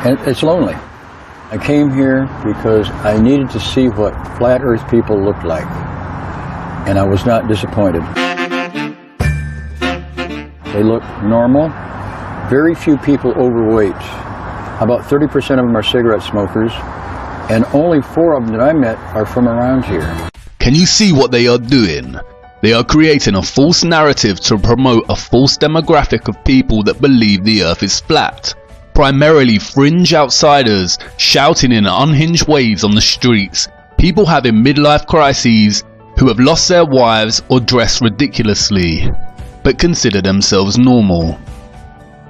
And it's lonely. I came here because I needed to see what flat earth people looked like, and I was not disappointed. They look normal, very few people overweight. About 30% of them are cigarette smokers, and only 4 of them that I met are from around here. Can you see what they are doing? They are creating a false narrative to promote a false demographic of people that believe the earth is flat. Primarily fringe outsiders shouting in unhinged ways on the streets, people having midlife crises, who have lost their wives or dress ridiculously, but consider themselves normal.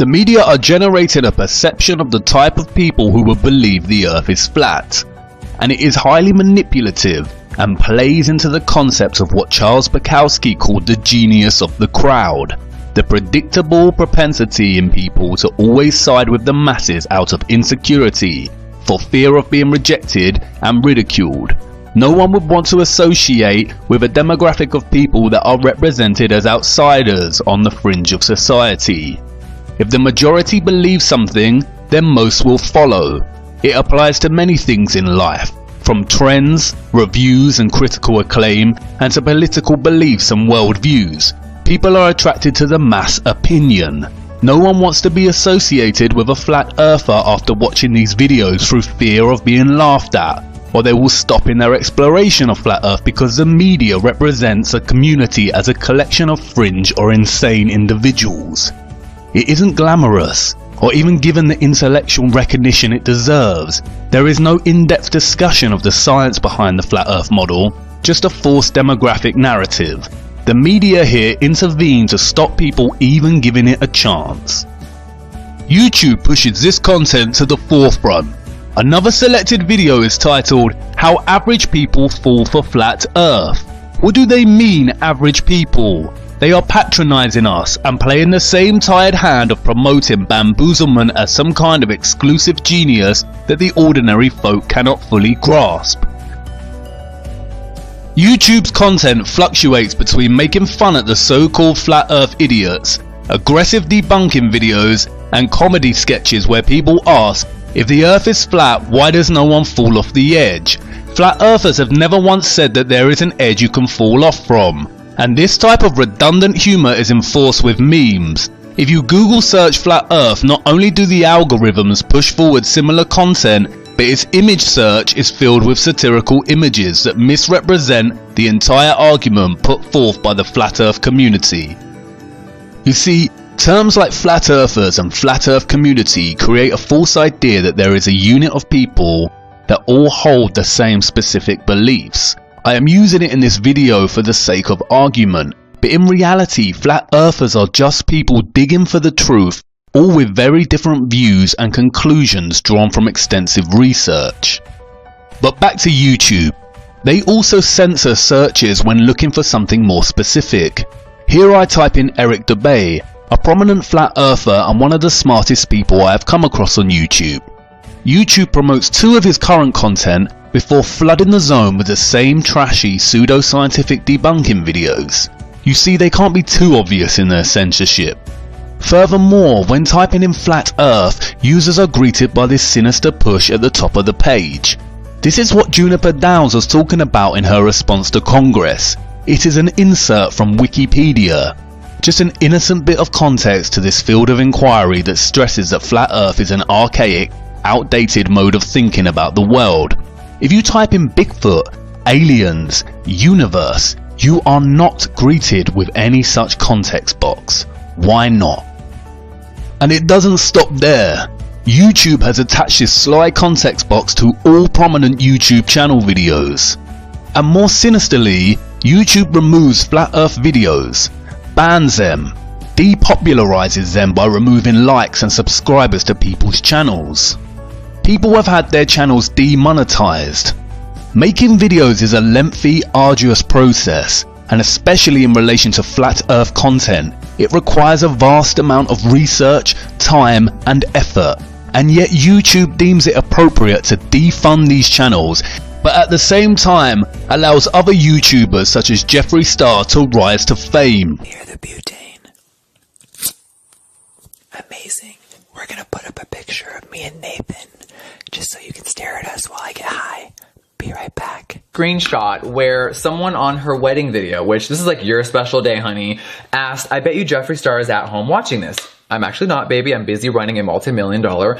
The media are generating a perception of the type of people who will believe the earth is flat, and it is highly manipulative and plays into the concept of what Charles Bukowski called the genius of the crowd, the predictable propensity in people to always side with the masses out of insecurity, for fear of being rejected and ridiculed. No one would want to associate with a demographic of people that are represented as outsiders on the fringe of society. If the majority believe something, then most will follow. It applies to many things in life, from trends, reviews and critical acclaim, and to political beliefs and worldviews. People are attracted to the mass opinion. No one wants to be associated with a flat earther after watching these videos through fear of being laughed at, or they will stop in their exploration of flat earth because the media represents a community as a collection of fringe or insane individuals. It isn't glamorous, or even given the intellectual recognition it deserves. There is no in-depth discussion of the science behind the flat earth model, just a forced demographic narrative. The media here intervene to stop people even giving it a chance. YouTube pushes this content to the forefront. Another selected video is titled, "How Average People Fall for Flat Earth." What do they mean, average people? They are patronizing us and playing the same tired hand of promoting bamboozlement as some kind of exclusive genius that the ordinary folk cannot fully grasp. YouTube's content fluctuates between making fun at the so-called flat earth idiots, aggressive debunking videos, and comedy sketches where people ask, if the earth is flat, why does no one fall off the edge? Flat earthers have never once said that there is an edge you can fall off from. And this type of redundant humour is enforced with memes. If you Google search flat earth, not only do the algorithms push forward similar content, but its image search is filled with satirical images that misrepresent the entire argument put forth by the flat earth community. You see, terms like flat earthers and flat earth community create a false idea that there is a unit of people that all hold the same specific beliefs. I am using it in this video for the sake of argument, but in reality flat earthers are just people digging for the truth, all with very different views and conclusions drawn from extensive research. But back to YouTube. They also censor searches when looking for something more specific. Here I type in Eric Dubay, a prominent flat earther and one of the smartest people I have come across on YouTube. YouTube promotes 2 of his current content before flooding the zone with the same trashy pseudo-scientific debunking videos. You see, they can't be too obvious in their censorship. Furthermore, when typing in flat earth, users are greeted by this sinister push at the top of the page. This is what Juniper Downs was talking about in her response to Congress. It is an insert from Wikipedia. Just an innocent bit of context to this field of inquiry that stresses that flat earth is an archaic, outdated mode of thinking about the world. If you type in Bigfoot, aliens, universe, you are not greeted with any such context box. Why not? And it doesn't stop there. YouTube has attached this sly context box to all prominent YouTube channel videos. And more sinisterly, YouTube removes flat earth videos, bans them, depopularizes them by removing likes and subscribers to people's channels. People have had their channels demonetized. Making videos is a lengthy, arduous process, and especially in relation to flat earth content, it requires a vast amount of research, time and effort, and yet YouTube deems it appropriate to defund these channels, but at the same time allows other YouTubers such as Jeffree Star to rise to fame. Near the butane. Amazing. We're gonna put up a picture of me and Nathan just so you can stare at us while I get high. Be right back. Screenshot where someone on her wedding video, which this is like your special day, honey, asked, I bet you Jeffree Star is at home watching this. I'm actually not, baby. I'm busy running a multi-million-dollar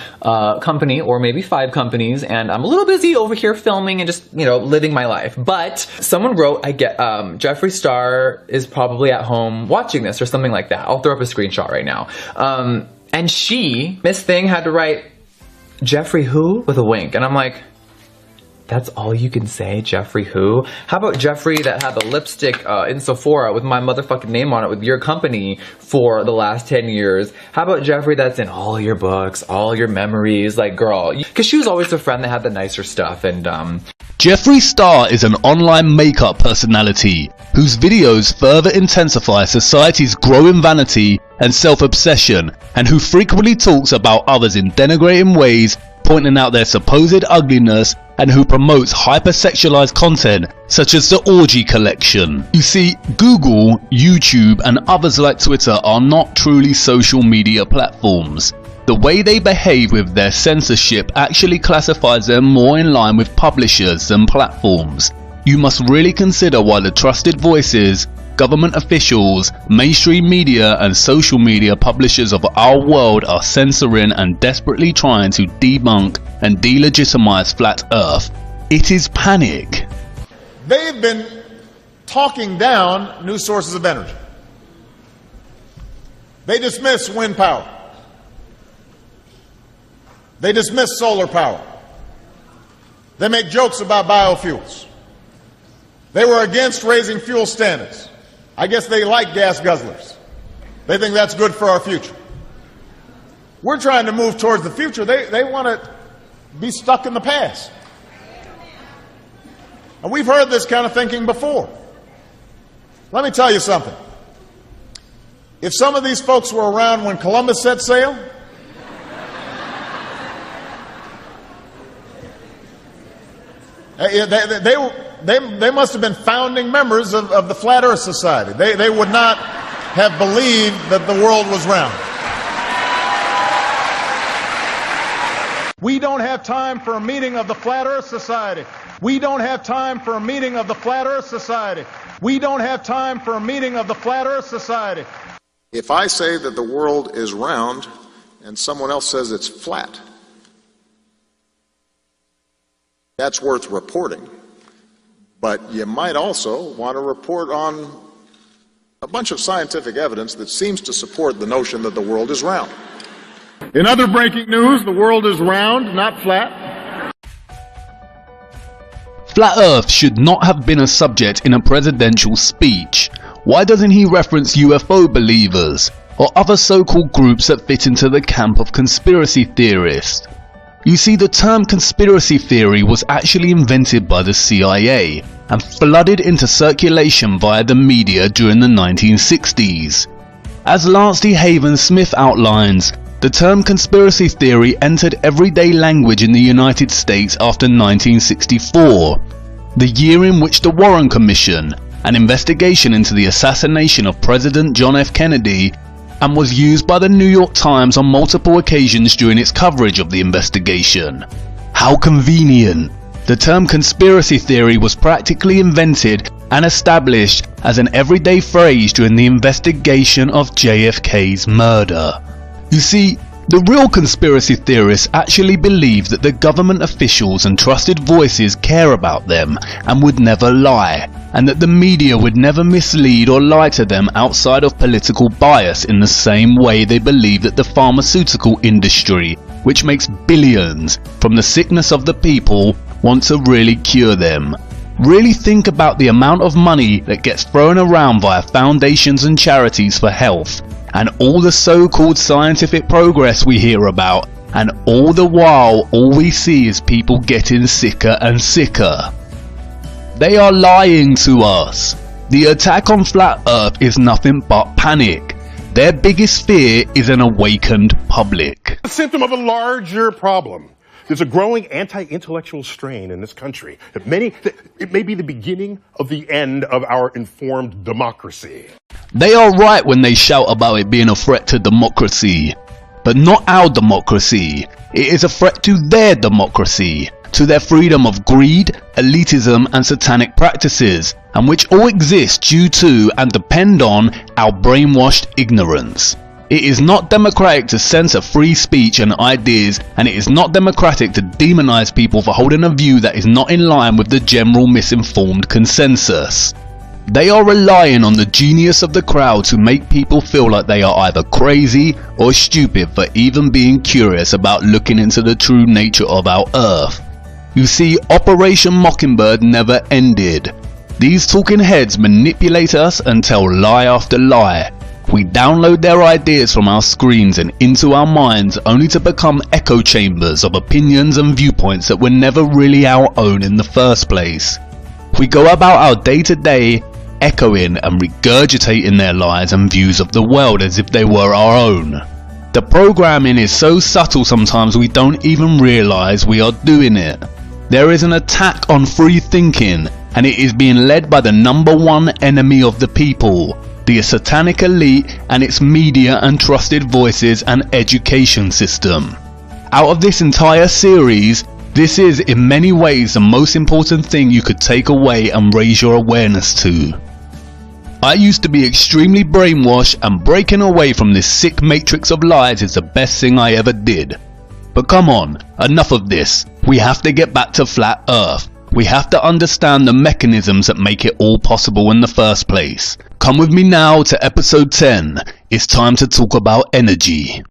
company, or maybe 5 companies, and I'm a little busy over here filming and just, living my life. But someone wrote, Jeffree Star is probably at home watching this, or something like that. I'll throw up a screenshot right now. And Miss Thing, had to write, Jeffree who? With a wink. And I'm like, that's all you can say, Jeffree who? How about Jeffree that had the lipstick in Sephora with my motherfucking name on it with your company for the last 10 years? How about Jeffree that's in all your books, all your memories? Like, girl, because she was always the friend that had the nicer stuff. And Jeffree Star is an online makeup personality whose videos further intensify society's growing vanity and self-obsession, and who frequently talks about others in denigrating ways, pointing out their supposed ugliness, and who promotes hypersexualized content such as the Orgy Collection. You see, Google, YouTube, and others like Twitter are not truly social media platforms. The way they behave with their censorship actually classifies them more in line with publishers than platforms. You must really consider why the trusted voices, government officials, mainstream media, and social media publishers of our world are censoring and desperately trying to debunk and delegitimize Flat Earth. It is panic. They've been talking down new sources of energy. They dismiss wind power. They dismiss solar power. They make jokes about biofuels. They were against raising fuel standards. I guess they like gas guzzlers. They think that's good for our future. We're trying to move towards the future. They want to be stuck in the past. And we've heard this kind of thinking before. Let me tell you something. If some of these folks were around when Columbus set sail, they must have been founding members of the Flat Earth Society. They would not have believed that the world was round. We don't have time for a meeting of the Flat Earth Society. We don't have time for a meeting of the Flat Earth Society. We don't have time for a meeting of the Flat Earth Society. If I say that the world is round and someone else says it's flat, that's worth reporting. But you might also want to report on a bunch of scientific evidence that seems to support the notion that the world is round. In other breaking news, the world is round, not flat. Flat Earth should not have been a subject in a presidential speech. Why doesn't he reference UFO believers or other so-called groups that fit into the camp of conspiracy theorists? You see, the term conspiracy theory was actually invented by the CIA and flooded into circulation via the media during the 1960s. As Lance D. Haven Smith outlines, the term conspiracy theory entered everyday language in the United States after 1964, the year in which the Warren Commission, an investigation into the assassination of President John F. Kennedy, and was used by the New York Times on multiple occasions during its coverage of the investigation. How convenient! The term conspiracy theory was practically invented and established as an everyday phrase during the investigation of JFK's murder. You see, the real conspiracy theorists actually believe that the government officials and trusted voices care about them and would never lie, and that the media would never mislead or lie to them outside of political bias, in the same way they believe that the pharmaceutical industry, which makes billions from the sickness of the people, want to really cure them. Really think about the amount of money that gets thrown around via foundations and charities for health, and all the so-called scientific progress we hear about, and all the while all we see is people getting sicker and sicker. They are lying to us. The attack on Flat Earth is nothing but panic. Their biggest fear is an awakened public. A symptom of a larger problem. There's a growing anti-intellectual strain in this country. It may be the beginning of the end of our informed democracy. They are right when they shout about it being a threat to democracy. But not our democracy. It is a threat to their democracy, to their freedom of greed, elitism and satanic practices, and which all exist due to and depend on our brainwashed ignorance. It is not democratic to censor free speech and ideas, and it is not democratic to demonize people for holding a view that is not in line with the general misinformed consensus. They are relying on the genius of the crowd to make people feel like they are either crazy or stupid for even being curious about looking into the true nature of our Earth. You see, Operation Mockingbird never ended. These talking heads manipulate us and tell lie after lie. We download their ideas from our screens and into our minds only to become echo chambers of opinions and viewpoints that were never really our own in the first place. We go about our day to day echoing and regurgitating their lies and views of the world as if they were our own. The programming is so subtle sometimes we don't even realize we are doing it. There is an attack on free thinking, and it is being led by the #1 enemy of the people, the satanic elite and its media and trusted voices and education system. Out of this entire series, this is in many ways the most important thing you could take away and raise your awareness to. I used to be extremely brainwashed, and breaking away from this sick matrix of lies is the best thing I ever did. But come on, enough of this. We have to get back to flat Earth. We have to understand the mechanisms that make it all possible in the first place. Come with me now to episode 10. It's time to talk about energy.